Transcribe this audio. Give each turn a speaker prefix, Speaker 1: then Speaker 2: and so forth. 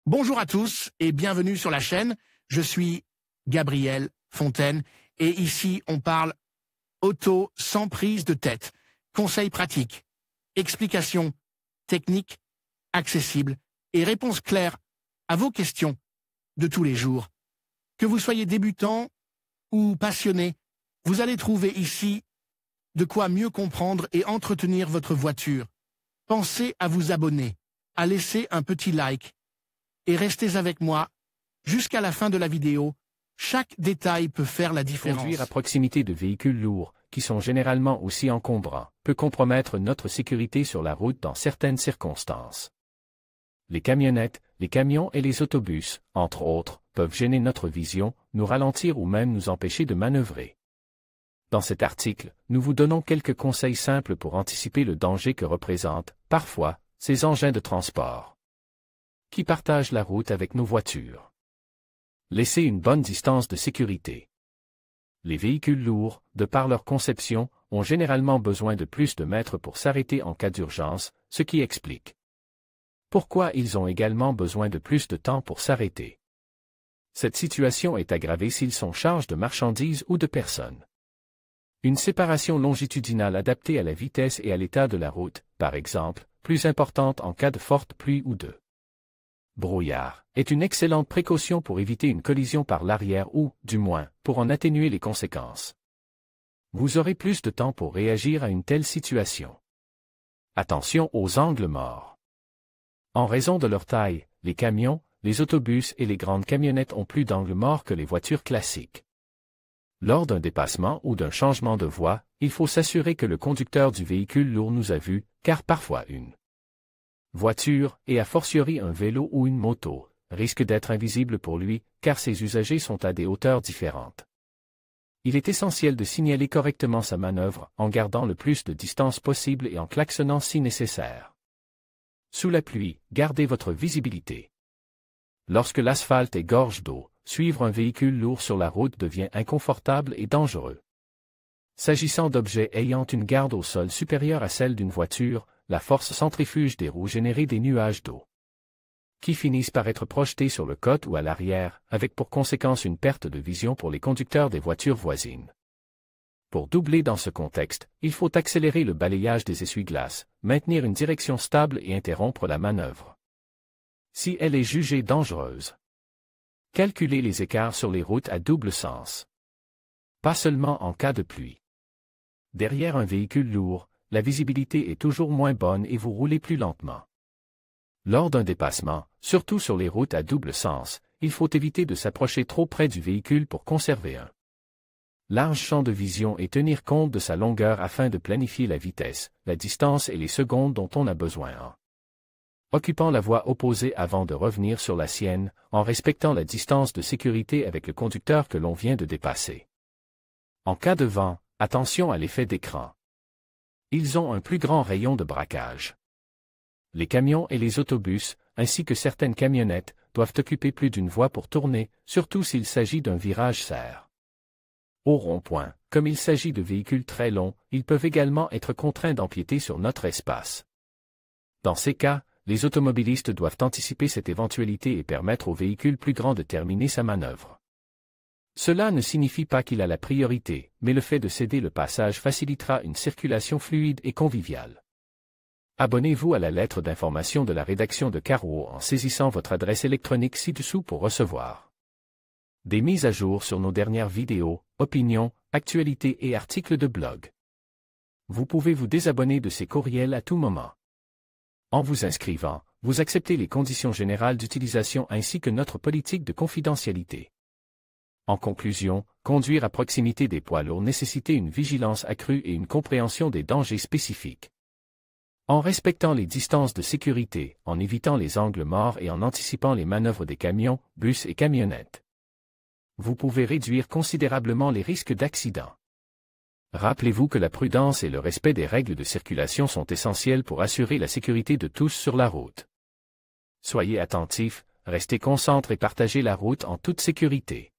Speaker 1: Bonjour à tous et bienvenue sur la chaîne. Je suis Gabriel Fontaine et ici on parle auto sans prise de tête. Conseils pratiques, explications techniques, accessibles et réponses claires à vos questions de tous les jours. Que vous soyez débutant ou passionné, vous allez trouver ici de quoi mieux comprendre et entretenir votre voiture. Pensez à vous abonner, à laisser un petit like et restez avec moi jusqu'à la fin de la vidéo. Chaque détail peut faire la différence.
Speaker 2: Conduire à proximité de véhicules lourds, qui sont généralement aussi encombrants, peut compromettre notre sécurité sur la route dans certaines circonstances. Les camionnettes, les camions et les autobus, entre autres, peuvent gêner notre vision, nous ralentir ou même nous empêcher de manœuvrer. Dans cet article, nous vous donnons quelques conseils simples pour anticiper le danger que représentent, parfois, ces engins de transport qui partagent la route avec nos voitures. Laissez une bonne distance de sécurité. Les véhicules lourds, de par leur conception, ont généralement besoin de plus de mètres pour s'arrêter en cas d'urgence, ce qui explique pourquoi ils ont également besoin de plus de temps pour s'arrêter. Cette situation est aggravée s'ils sont charges de marchandises ou de personnes. Une séparation longitudinale adaptée à la vitesse et à l'état de la route, par exemple, plus importante en cas de forte pluie ou de brouillard, est une excellente précaution pour éviter une collision par l'arrière ou, du moins, pour en atténuer les conséquences. Vous aurez plus de temps pour réagir à une telle situation. Attention aux angles morts. En raison de leur taille, les camions, les autobus et les grandes camionnettes ont plus d'angles morts que les voitures classiques. Lors d'un dépassement ou d'un changement de voie, il faut s'assurer que le conducteur du véhicule lourd nous a vus, car parfois une voiture, et a fortiori un vélo ou une moto, risque d'être invisible pour lui, car ses usagers sont à des hauteurs différentes. Il est essentiel de signaler correctement sa manœuvre en gardant le plus de distance possible et en klaxonnant si nécessaire. Sous la pluie, gardez votre visibilité. Lorsque l'asphalte est gorge d'eau, suivre un véhicule lourd sur la route devient inconfortable et dangereux. S'agissant d'objets ayant une garde au sol supérieure à celle d'une voiture, la force centrifuge des roues génère des nuages d'eau qui finissent par être projetés sur le côté ou à l'arrière, avec pour conséquence une perte de vision pour les conducteurs des voitures voisines. Pour doubler dans ce contexte, il faut accélérer le balayage des essuie-glaces, maintenir une direction stable et interrompre la manœuvre si elle est jugée dangereuse. Calculez les écarts sur les routes à double sens. Pas seulement en cas de pluie. Derrière un véhicule lourd, la visibilité est toujours moins bonne et vous roulez plus lentement. Lors d'un dépassement, surtout sur les routes à double sens, il faut éviter de s'approcher trop près du véhicule pour conserver un large champ de vision et tenir compte de sa longueur afin de planifier la vitesse, la distance et les secondes dont on a besoin en occupant la voie opposée avant de revenir sur la sienne, en respectant la distance de sécurité avec le conducteur que l'on vient de dépasser. En cas de vent, attention à l'effet d'écran. Ils ont un plus grand rayon de braquage. Les camions et les autobus, ainsi que certaines camionnettes, doivent occuper plus d'une voie pour tourner, surtout s'il s'agit d'un virage serre. Au rond-point, comme il s'agit de véhicules très longs, ils peuvent également être contraints d'empiéter sur notre espace. Dans ces cas, les automobilistes doivent anticiper cette éventualité et permettre au véhicule plus grand de terminer sa manœuvre. Cela ne signifie pas qu'il a la priorité, mais le fait de céder le passage facilitera une circulation fluide et conviviale. Abonnez-vous à la lettre d'information de la rédaction de Carreau en saisissant votre adresse électronique ci-dessous pour recevoir des mises à jour sur nos dernières vidéos, opinions, actualités et articles de blog. Vous pouvez vous désabonner de ces courriels à tout moment. En vous inscrivant, vous acceptez les conditions générales d'utilisation ainsi que notre politique de confidentialité. En conclusion, conduire à proximité des poids lourds nécessite une vigilance accrue et une compréhension des dangers spécifiques. En respectant les distances de sécurité, en évitant les angles morts et en anticipant les manœuvres des camions, bus et camionnettes, vous pouvez réduire considérablement les risques d'accident. Rappelez-vous que la prudence et le respect des règles de circulation sont essentiels pour assurer la sécurité de tous sur la route. Soyez attentifs, restez concentrés et partagez la route en toute sécurité.